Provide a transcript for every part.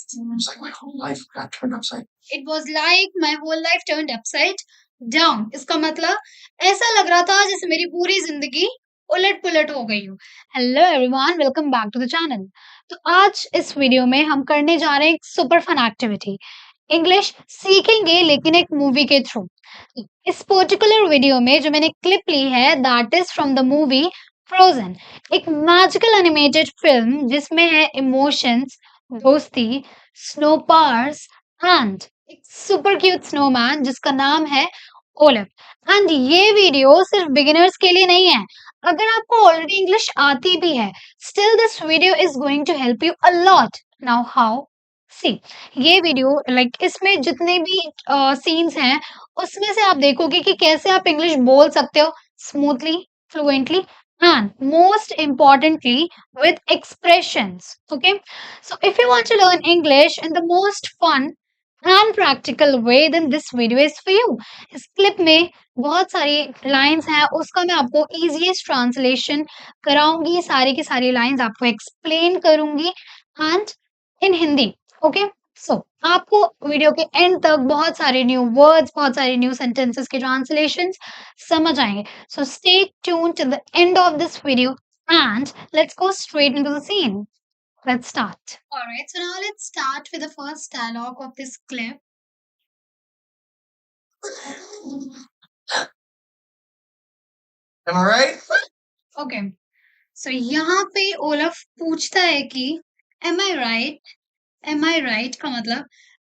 It's like my whole life got turned upside. It was like my whole life turned upside down. इसका मतलब ऐसा लग रहा था जैसे मेरी पूरी जिंदगी उलट पुलट हो गई हो। Hello everyone, welcome back to the channel. तो आज इस वीडियो में हम करने जा रहे हैं एक सुपर फन एक्टिविटी। इंग्लिश सीखेंगे लेकिन एक मूवी के थ्रू। इस पर्टिकुलर वीडियो में जो मैंने क्लिप ली है that is from the movie frozen. एक मैजिकल एनिमेटेड फिल्म जिसमें है इमोशंस, दोस्ती, स्नो पार्स एंड एक सुपर क्यूट स्नोमैन जिसका नाम है ओलिव। एंड ये वीडियो सिर्फ बिगिनर्स के लिए नहीं है। अगर आपको ऑलरेडी इंग्लिश आती भी है, still this video is going to help you a lot. Now how? See, ये वीडियो इसमें जितने भी सीन्स हैं उसमें से आप देखोगे कि कैसे आप इंग्लिश बोल सकते हो smoothly, fluently and most importantly with expressions. Okay, so if you want to learn English in the most fun and practical way, then this video is for you. इस क्लिप में बहुत सारी लाइंस हैं, उसका मैं आपको easiest translation कराऊंगी, सारी की सारी लाइंस आपको एक्सप्लेन करूंगी and in हिंदी। ओके, सो आपको वीडियो के एंड तक बहुत सारे न्यू वर्ड्स, बहुत सारे न्यू सेंटेंसेस के ट्रांसलेशंस समझ आएंगे। So stay tuned till the end of this video and let's go straight into the scene. Let's start. Alright, so now let's start with the first dialogue of this clip. Am I right? Okay. So यहाँ पे Olaf पूछता है कि Am I right? Am I right का मतलब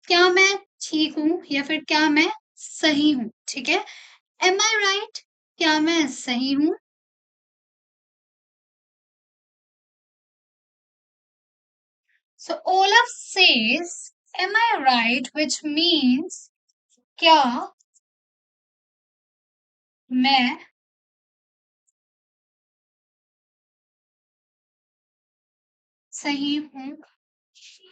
क्या मैं ठीक हूँ या फिर क्या मैं सही हूँ। ठीक है, Am I right? क्या मैं सही हूँ। So Olaf says, Am I right? Which means क्या मैं सही हूँ।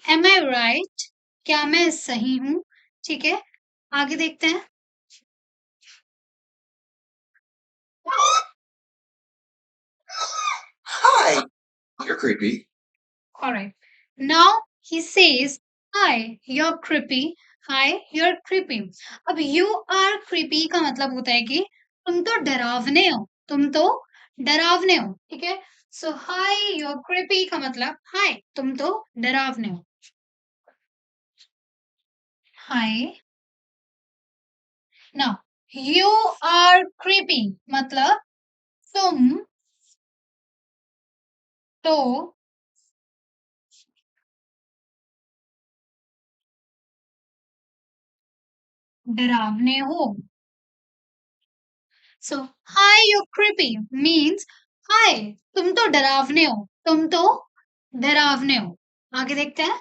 Am I right? क्या मैं सही हूँ। ठीक है, आगे देखते हैं। Hi, you're creepy. Alright. Now he says, Hi, you're creepy. Hi, you're creepy. अब you are creepy का मतलब होता है कि तुम तो डरावने हो, तुम तो डरावने हो। ठीक है, so hi, you're creepy का मतलब hi, तुम तो डरावने हो। Hi. Now, you are creepy मतलब तुम तो डरावने हो। So, hi, you're creepy means hi, तुम तो डरावने हो, तुम तो डरावने हो। आगे देखते हैं।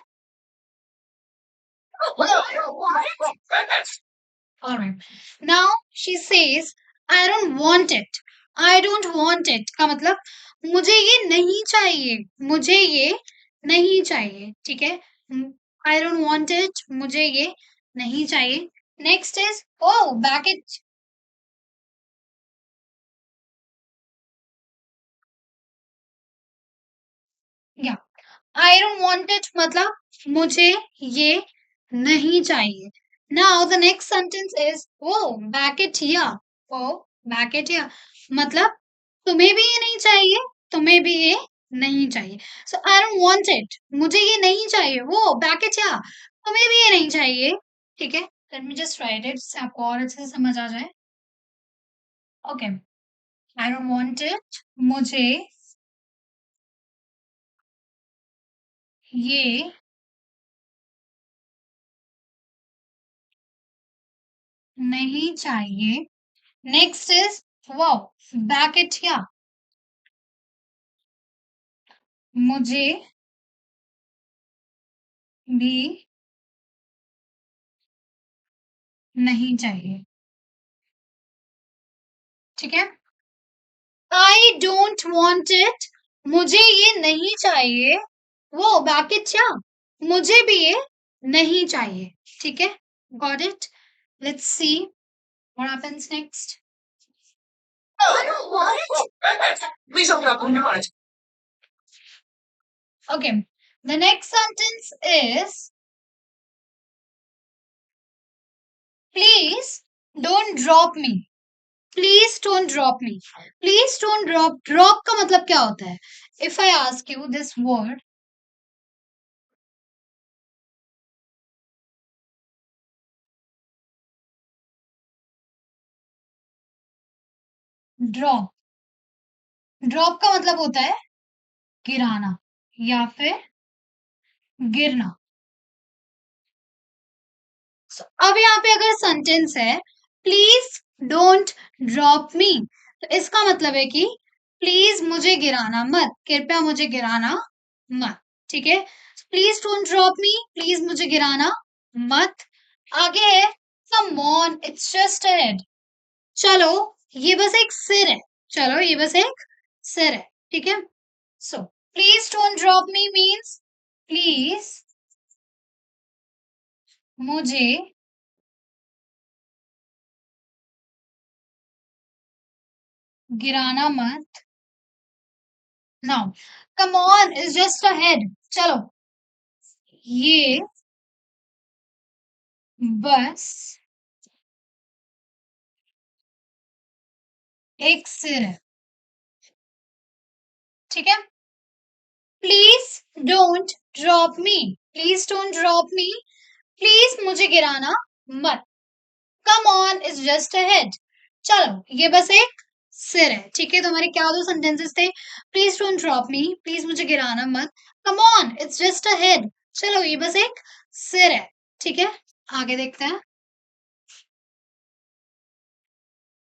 Alright. Now she says, I don't want it. I don't want it का मतलब मुझे ये नहीं चाहिए, मुझे ये नहीं चाहिए। ठीक है, I don't want it, मुझे ये नहीं चाहिए। Next is, oh, back it. Yeah. I don't want it मतलब मुझे ये नहीं चाहिए। Now the next sentence is oh back it here. Oh back it here मतलब तुम्हें भी ये नहीं चाहिए, तुम्हें भी ये नहीं चाहिए। So I don't want it, मुझे ये नहीं चाहिए। वो back it here, तुम्हें भी ये नहीं चाहिए। ठीक है, let me just write it जिससे आपको और अच्छे से समझ आ जाए। Okay, I don't want it, मुझे ये नहीं चाहिए। Next is wow, back it here. मुझे भी नहीं चाहिए। ठीक है, I don't want it. मुझे ये नहीं चाहिए। वो back it here. मुझे भी ये नहीं चाहिए। ठीक है, got it? Let's see what happens next. I don't want it. Please open up. I want it. Okay, the next sentence is please don't drop me, please don't drop me, please don't drop, drop का मतलब क्या होता है? If I ask you this word drop, drop का मतलब होता है गिराना या फिर गिरना। अब यहाँ पे अगर सेंटेंस है प्लीज डोंट ड्रॉप मी, तो इसका मतलब है कि प्लीज मुझे गिराना मत, कृपया मुझे गिराना मत। ठीक है, please don't drop me, please मुझे गिराना मत। आगे है come on it's just a head, चलो ये बस एक सिर है, चलो ये बस एक सिर है। ठीक है, so please don't drop me means please मुझे गिराना मत। Now come on is just a head, चलो ये बस एक सिर है। ठीक है, please don't drop me, please don't drop me, please मुझे गिराना मत। Come on is just a head, चलो ये बस एक सिर है। ठीक है, तो हमारे क्या दो सेंटेंसेस थे? Please don't drop me, please मुझे गिराना मत। Come on it's just a head, चलो ये बस एक सिर है। ठीक है, आगे देखते हैं।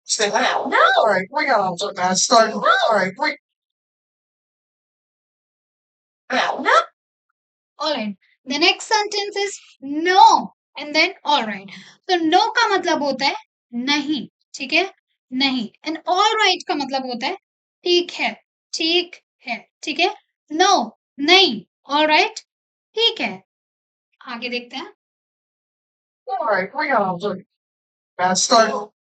Say that. No. All right, we got off to a bad start. No. All right, we. No. All right. The next sentence is no and then all right. तो no का मतलब होता है नहीं, ठीक है, नहीं। And all right का मतलब होता है ठीक है, ठीक है, ठीक है। No, नहीं, all right, ठीक है। आगे देखते हैं। All right, we got off to a bad start.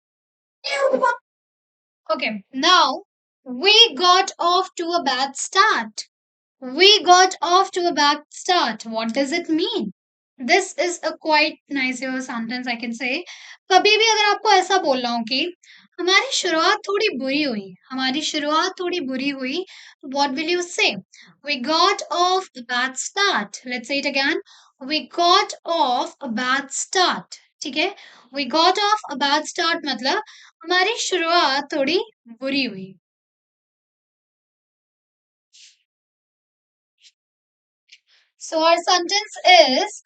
Okay, now we got off to a bad start. We got off to a bad start. What does it mean? This is a quite nicer sentence I can say. कभी भी अगर आपको ऐसा बोल रहा हूँ कि हमारी शुरुआत थोड़ी बुरी हुई, हमारी शुरुआत थोड़ी बुरी हुई, what will you say? We got off a bad start. Let's say it again. We got off a bad start. ठीक है? We got off a bad start मतलब हमारी शुरुआत थोड़ी बुरी हुई। So our sentence is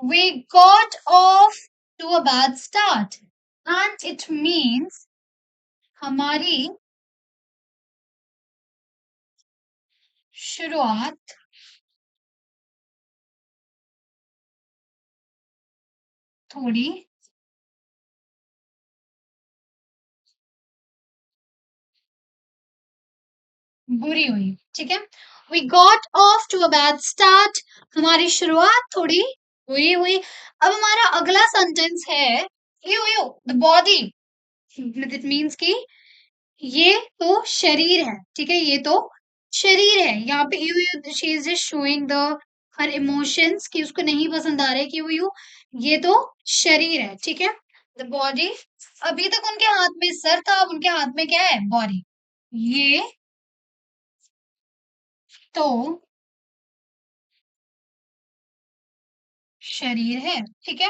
we got off to a bad start and it means हमारी शुरुआत थोड़ी बुरी हुई। ठीक है, we got off to a bad start, हमारी शुरुआत थोड़ी बुरी हुई। अब हमारा अगला सेंटेंस है you the body, it means कि ये तो शरीर है। ठीक है, ये तो शरीर है। यहाँ पे you she is just showing the her emotions कि उसको नहीं पसंद आ रहा है कि यू ये तो शरीर है। ठीक है, द बॉडी, अभी तक उनके हाथ में सर था, अब उनके हाथ में क्या है? बॉडी, ये तो शरीर है। ठीक है,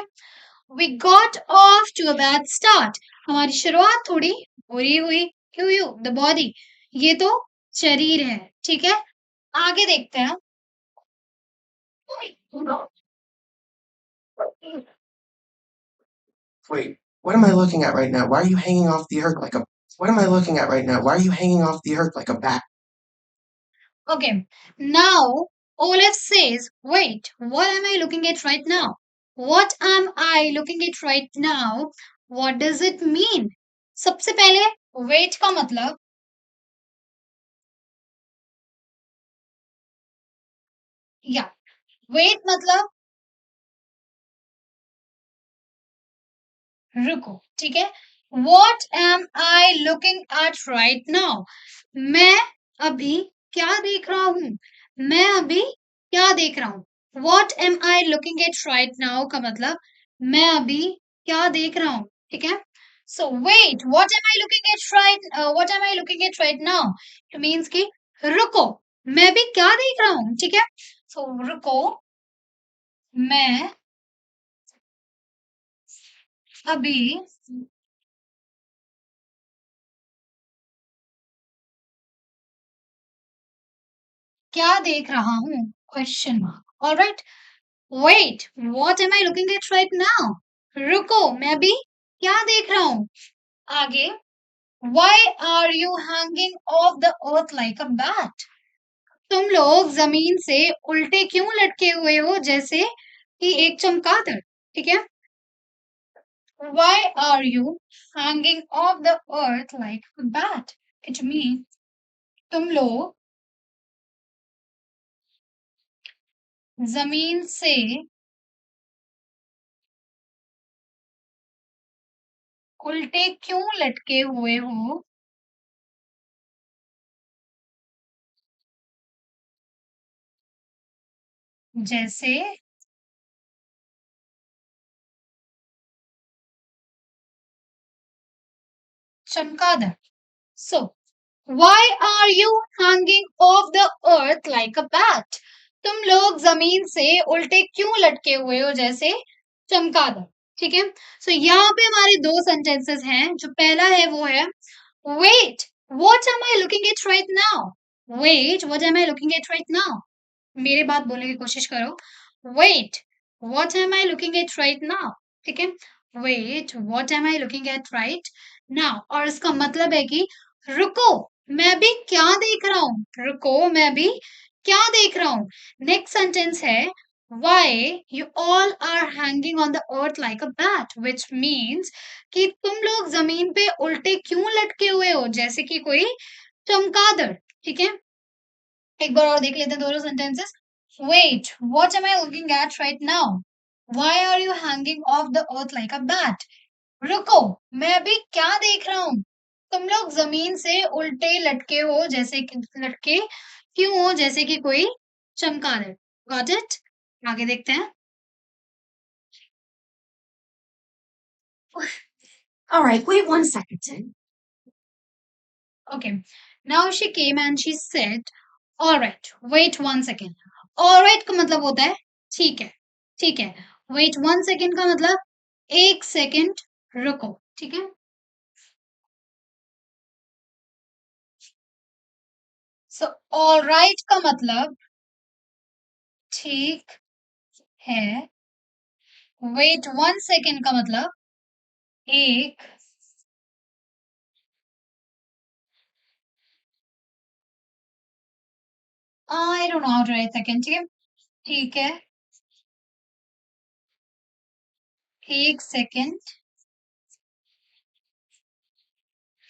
we got off to a bad start, हमारी शुरुआत थोड़ी बुरी हुई। क्यों? यू द बॉडी, ये तो शरीर है। ठीक है, आगे देखते हैं। Wait, what am I looking at right now? Why are you hanging off the earth like a. What am I looking at right now? Why are you hanging off the earth like a bat? Okay, now Olaf says, wait, what am I looking at right now? What am I looking at right now? What does it mean? सबसे पहले wait का मतलब या wait मतलब रुको। ठीक है, What am I looking at right now? मैं अभी क्या देख रहा हूँ? मैं अभी क्या देख रहा हूँ? What am I looking at right now का मतलब मैं अभी क्या देख रहा हूँ? ठीक है। So wait, what am I looking at right now, it means कि रुको, मैं भी क्या देख रहा हूँ, ठीक है। सो रुको, मैं अभी क्या देख रहा हूँ, question mark. Alright, wait, what am I looking at right now, रुको, मैं भी क्या देख रहा हूँ। आगे, why are you hanging off the earth like a bat, तुम लोग जमीन से उल्टे क्यों लटके हुए हो जैसे कि एक चमगादड़, ठीक है। Why are you hanging off the earth like a bat? It means तुम लोग जमीन से उल्टे क्यों लटके हुए हो जैसे चमगादड़। So, why are you hanging off the earth like a bat? तुम लोग जमीन से उल्टे क्यों लटके हुए हो जैसे चमगादड़, ठीक है। सो यहाँ पे हमारे दो सेंटेंसेस हैं। जो पहला है वो है wait, what am I looking at right now, wait, what am I looking at right now, मेरे बात बोलने की कोशिश करो। Wait, what am I looking at right now, ठीक है। Wait, what am I looking at right now, और इसका मतलब है कि रुको, मैं भी क्या देख रहा हूँ, रुको, मैं भी क्या देख रहा हूँ। नेक्स्ट सेंटेंस है why you all are hanging on the earth like a bat, which means कि तुम लोग जमीन पे उल्टे क्यों लटके हुए हो जैसे कि कोई चमगादड़, ठीक है। एक बार और देख लेते हैं दोनों sentences. Wait, what am I looking at right now, why are you hanging off the earth like a bat, रुको, मैं अभी क्या देख रहा हूँ, तुम लोग जमीन से उल्टे लटके हो जैसे कि लटके क्यों हो जैसे कि कोई चमगादड़। गॉट इट, आगे देखते हैं। All right, wait one second, Tim. Okay. Now she came and she said, all right, wait one second. All right का मतलब होता है ठीक है, ठीक है। Wait one second का मतलब एक सेकंड रुको, ठीक है। So all right का मतलब ठीक है। Wait one second का मतलब एक, I don't know how to write second, ठीक है, ठीक है, एक सेकंड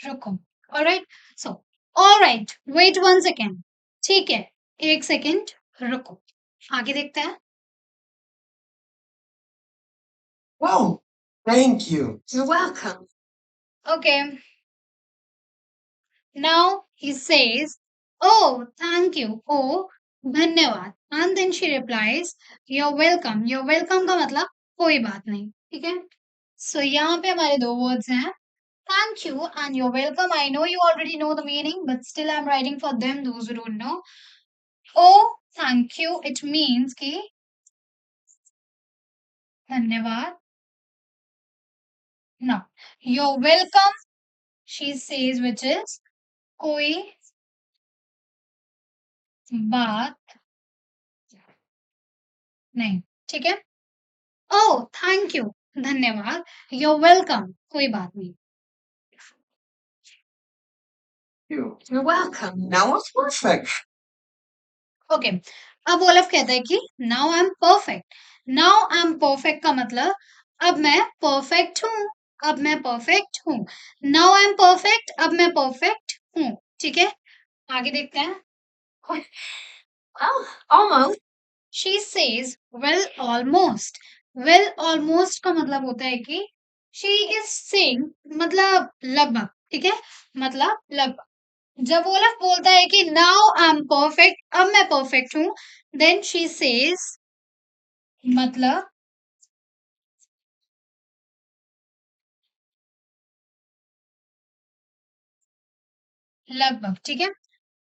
रुको। Alright, so alright, wait one second, ठीक है, एक सेकेंड रुको। आगे देखते हैं। Whoa, thank you. You're welcome. Okay, now he says, oh thank you, oh धन्यवाद, and then she replies, you're welcome. you're welcome का मतलब कोई बात नहीं, ठीक है। सो यहाँ पे हमारे दो वर्ड्स हैं, thank you and you're welcome. I know you already know the meaning, but still I'm writing for them, those who don't know. Oh, thank you. It means कि धन्यवाद। Now, you're welcome, she says, which is कोई बात नहीं, ठीक है। Oh, thank you, धन्यवाद। You're welcome, कोई बात नहीं। You're welcome. Now it's perfect. Okay, अब ओलफ कहता है कि now I am perfect. Now I am perfect का मतलब अब मैं परफेक्ट हूँ, अब मैं परफेक्ट हूँ। नाउ आई एम परफेक्ट, अब मैं परफेक्ट हूँ, ठीक है। आगे देखते हैं। Well, almost. She says well almost. Well almost का मतलब होता है कि शी इज सेइंग मतलब लगभग, ठीक है, मतलब लगभग। जब ओलफ बोलता है कि नाउ आई एम परफेक्ट, अब मैं परफेक्ट हूं, देन शी सेज मतलब लगभग, ठीक है।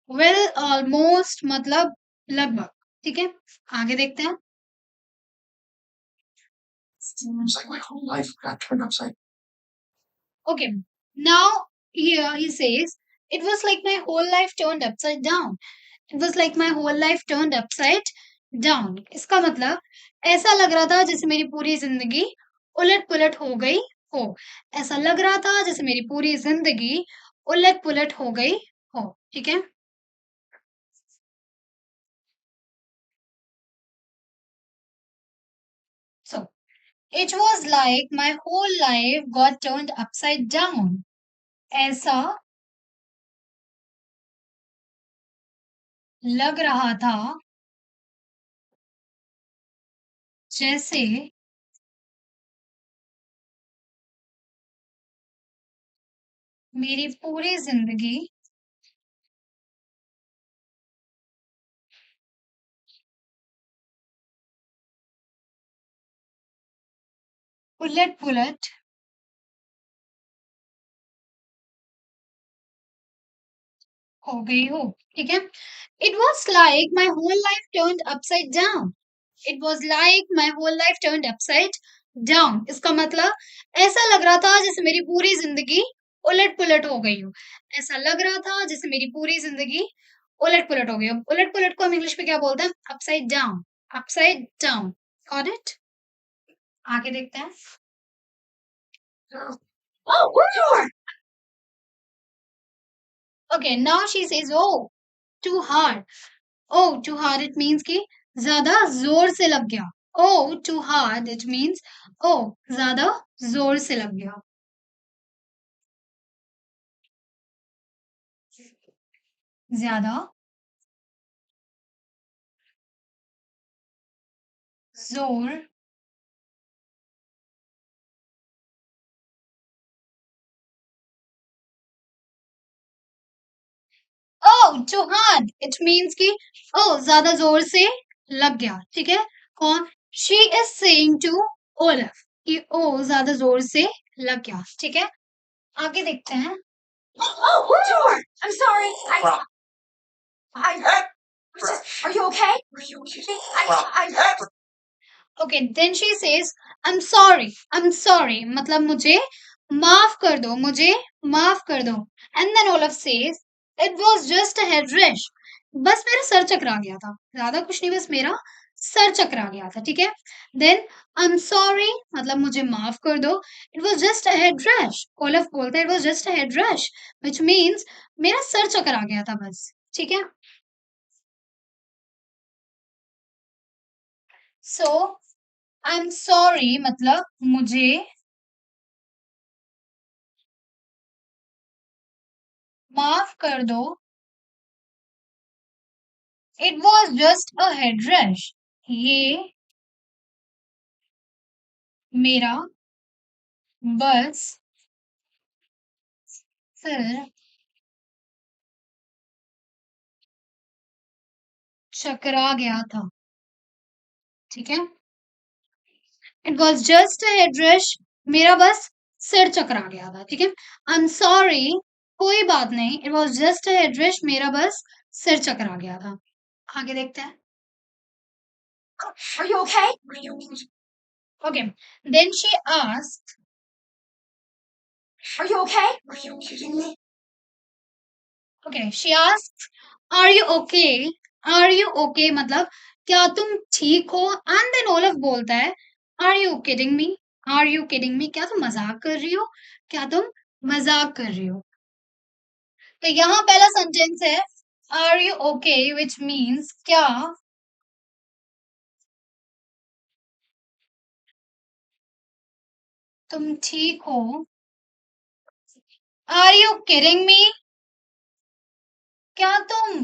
वेल ऑलमोस्ट मतलब लगभग, ठीक है। आगे देखते हैं। Seems like my whole life got turned upside. Okay, now here he says, it was like my whole life turned upside down. It was like my whole life turned upside down. इसका मतलब ऐसा लग रहा था जैसे मेरी पूरी जिंदगी उलट पुलट हो गई हो। ऐसा लग रहा था जैसे मेरी पूरी जिंदगी उलट पुलट हो गई हो, ठीक है। So it was like my whole life got turned upside down. ऐसा लग रहा था जैसे मेरी पूरी जिंदगी उलट पुलट हो गई हो, ठीक है। It was like my whole life turned upside down. It was like my whole life turned upside down. इसका मतलब ऐसा लग रहा था जैसे मेरी पूरी जिंदगी उलट पुलट हो गई हो। ऐसा लग रहा था जैसे मेरी पूरी जिंदगी उलट पुलट हो गई हो। उलट पुलट को हम इंग्लिश में क्या बोलते हैं? Upside down. Upside down, got it. आगे देखते हैं। Oh, where you are? Okay, now she says, oh, too hard. Oh, too hard, it means कि ज्यादा जोर से लग गया। Oh, too hard, it means oh, ज्यादा जोर से लग गया। ज्यादा जोर oh, too hard, it means कि oh, ज्यादा जोर से लग गया, ठीक है। कौन? She is saying to Olaf कि oh, ज्यादा जोर से लग गया, ठीक है। आगे देखते हैं। Oh, where you are? I'm sorry. Are you okay? Are you kidding? Okay, then she says, I'm sorry, मतलब मुझे माफ कर दो, मुझे माफ कर दो। And then Olaf says, it was just a head rush. बस मेरा सर चकरा गया था, ज्यादा कुछ नहीं, बस मेरा सर चकरा गया था, ठीक है। Then I'm sorry, मतलब मुझे माफ कर दो। It was just a head rush. Olaf बोलता है, it was just a head rush, which means मेरा सर चकरा गया था बस, ठीक है। So I'm sorry मतलब मुझे माफ कर दो। It was just a head rush. ये मेरा बस सिर चकरा गया था, ठीक है। It was just a head rush, मेरा बस सिर चकरा गया था, ठीक है। आई एम सॉरी, कोई बात नहीं। It was just a head rush, मेरा बस सिर चकरा गया था। आगे देखते हैं। Are you okay? Okay, then she asked, Are you okay? Are you kidding me? Okay, she asked, are you okay? Are you okay मतलब क्या तुम ठीक हो? एंड देन ओलफ बोलता है, are you kidding me? Are you kidding me? क्या तुम मजाक कर रही हो? क्या तुम मजाक कर रही हो? तो यहाँ पहला सेंटेंस है are you okay, which means क्या तुम ठीक हो? Are you kidding me? क्या तुम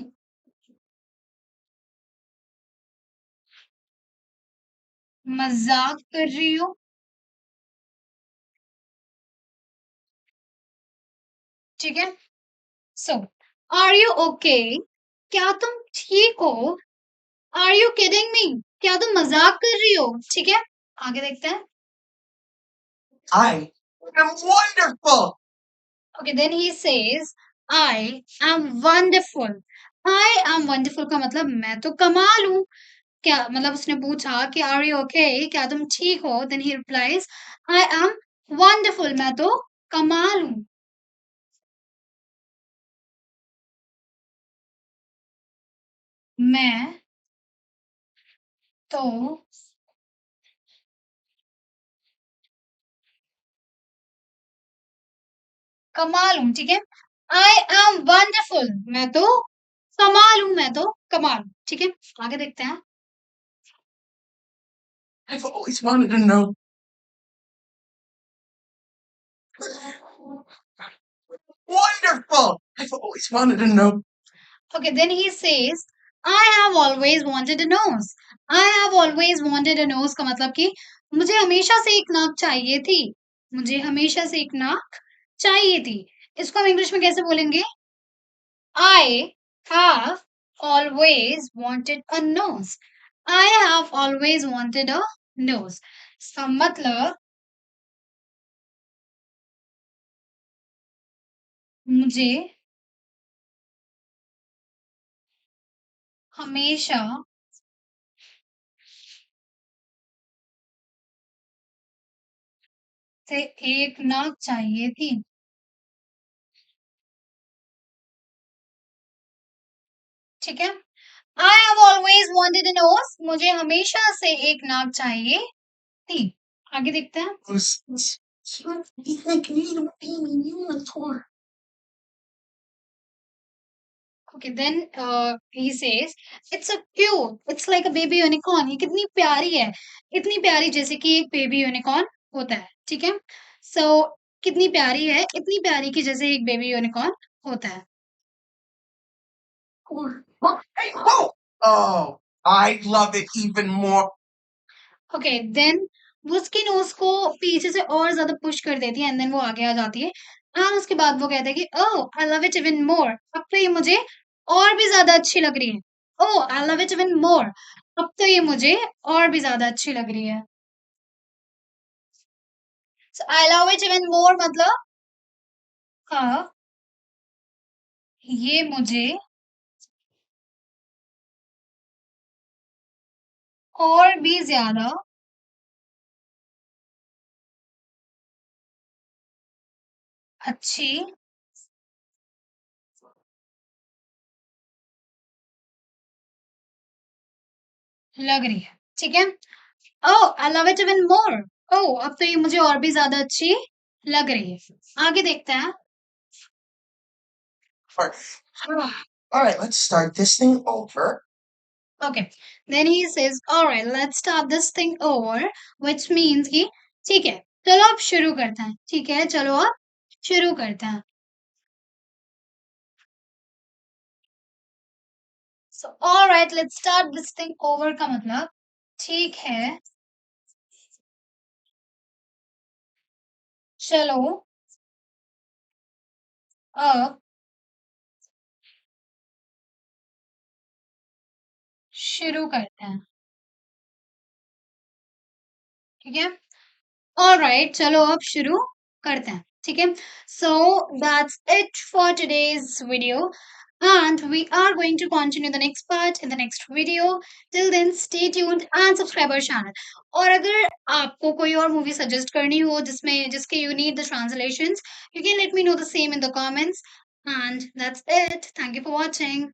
मजाक कर रही हो? ठीक है। सो आर यू ओके, क्या तुम ठीक हो? Are you kidding me? क्या तुम मजाक कर रही हो? ठीक है, आगे देखते हैं। I am wonderful. Okay, then he says, I am wonderful. I am wonderful का मतलब मैं तो कमाल हूँ। क्या मतलब उसने पूछा कि आर यू ओके, क्या तुम ठीक हो? Then he replies I am wonderful, मैं तो कमाल हूँ। मैं तो कमाल हूँ, ठीक है। आई एम वंडरफुल, मैं तो कमाल हूँ, मैं तो कमाल हूँ, ठीक है। आगे देखते हैं। I've always wanted to know. Wonderful! I've always wanted to know. Okay, then he says, I have always wanted a nose. I have always wanted a nose का मतलब कि मुझे हमेशा से एक नाक चाहिए थी। मुझे हमेशा से एक नाक चाहिए थी। इसको हम इंग्लिश में कैसे बोलेंगे? I have always wanted a nose. I have always wanted a nose. इसका मतलब मुझे हमेशा से एक नाक चाहिए थी। ठीक है। I have always wanted a nose. मुझे हमेशा से एक नाक चाहिए थी। आगे देखते हैं। He's like a little baby unicorn. Okay, then he says, it's a cute. It's like a baby unicorn. ये कितनी प्यारी है, इतनी प्यारी जैसे कि एक बेबी यूनिकॉर्न होता है। ठीक है। So कितनी प्यारी है, इतनी प्यारी की जैसे एक बेबी यूनिकॉर्न होता है। Hey, oh! Oh, I love it even more. Okay, then वो उसकी नोज को पीछे से और ज्यादा पुश कर देती है एंड देन वो आगे आ जाती है एंड उसके बाद वो कहता है कि oh I love it even more. अब तो ये मुझे और भी ज्यादा अच्छी लग रही है। Oh I love it even more, अब तो ये मुझे और भी ज्यादा अच्छी लग रही है। So I love it even more मतलब हाँ, ये मुझे और भी ज्यादा अच्छी लग रही है। ठीक है। Oh I love it even more. Oh अब तो ये मुझे और भी ज्यादा अच्छी लग रही है। आगे देखते हैं। Alright. Alright, let's start this thing over. Okay. Then he says, all right, let's start this thing over, which means कि ठीक है, चलो अब शुरू करते हैं। ठीक है, चलो अब शुरू करते हैं। So, all right, let's start this thing over का मतलब ठीक है, चलो अब शुरू करते हैं। ठीक है। ऑलराइट, चलो अब शुरू करते हैं। ठीक है। So that's it for today's video and we are going to continue the next part in the next video. Till then stay tuned and subscribe our channel. और अगर आपको कोई और मूवी सजेस्ट करनी हो जिसमें जिसके you need the translations, you can let me know the same in the comments. And that's it. Thank you for watching.